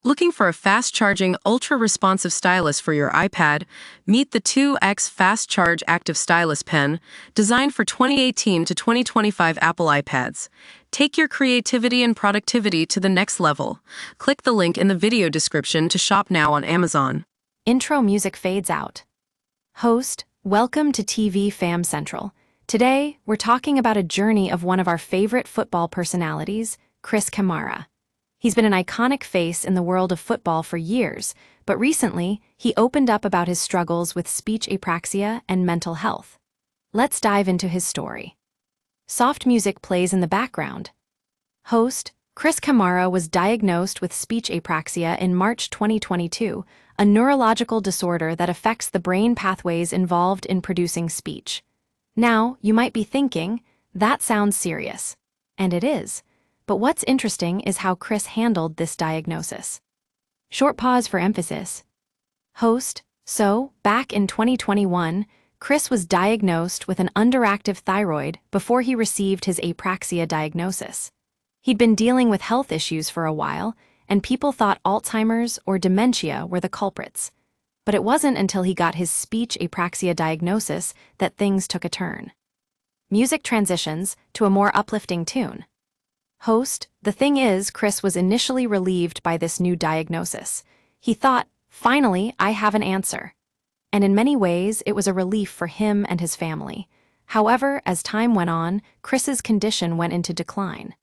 Looking for a fast-charging, ultra-responsive stylus for your iPad? Meet the 2X Fast Charge Active Stylus Pen, designed for 2018 to 2025 Apple iPads. Take your creativity and productivity to the next level. Click the link in the video description to shop now on Amazon. Intro music fades out. Host, welcome to TV Fam Central. Today, we're talking about a journey of one of our favorite football personalities, Chris Kamara. He's been an iconic face in the world of football for years, but recently, he opened up about his struggles with speech apraxia and mental health. Let's dive into his story. Soft music plays in the background. Host, Chris Kamara was diagnosed with speech apraxia in March 2022, a neurological disorder that affects the brain pathways involved in producing speech. Now, you might be thinking, that sounds serious. And it is. But what's interesting is how Chris handled this diagnosis. Short pause for emphasis. Host, so, back in 2021, Chris was diagnosed with an underactive thyroid before he received his apraxia diagnosis. He'd been dealing with health issues for a while, and people thought Alzheimer's or dementia were the culprits. But it wasn't until he got his speech apraxia diagnosis that things took a turn. Music transitions to a more uplifting tune. Host, the thing is, Chris was initially relieved by this new diagnosis. He thought, finally, I have an answer. And in many ways, it was a relief for him and his family. However, as time went on, Chris's condition went into decline.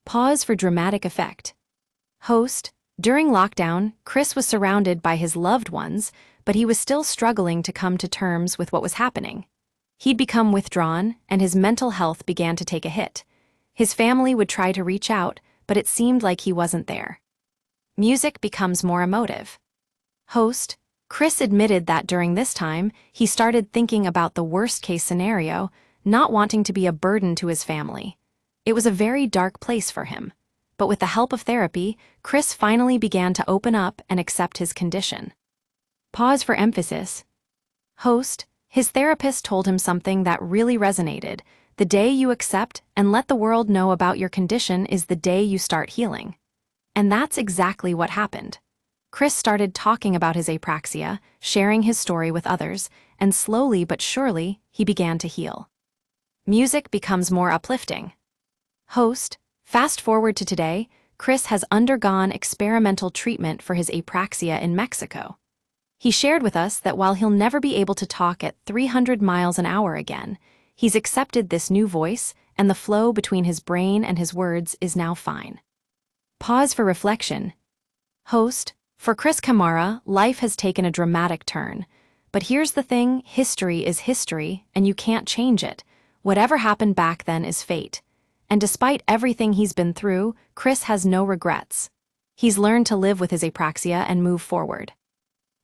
Pause for dramatic effect. Host, during lockdown, Chris was surrounded by his loved ones, but he was still struggling to come to terms with what was happening. He'd become withdrawn, and his mental health began to take a hit. His family would try to reach out, but it seemed like he wasn't there. Music becomes more emotive. Host, Chris admitted that during this time, he started thinking about the worst-case scenario, not wanting to be a burden to his family. It was a very dark place for him. But with the help of therapy, Chris finally began to open up and accept his condition. Pause for emphasis. Host, his therapist told him something that really resonated. The day you accept and let the world know about your condition is the day you start healing. And that's exactly what happened. Chris started talking about his apraxia, sharing his story with others, and slowly but surely, he began to heal. Music becomes more uplifting. Host, fast forward to today, Chris has undergone experimental treatment for his apraxia in Mexico. He shared with us that while he'll never be able to talk at 300 miles an hour again, he's accepted this new voice, and the flow between his brain and his words is now fine. Pause for reflection. Host, for Chris Kamara, life has taken a dramatic turn. But here's the thing, history is history, and you can't change it. Whatever happened back then is fate. And despite everything he's been through, Chris has no regrets. He's learned to live with his apraxia and move forward.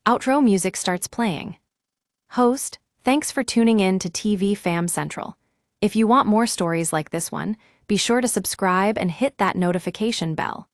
Outro music starts playing. Host, thanks for tuning in to TV Fam Central. If you want more stories like this one, be sure to subscribe and hit that notification bell.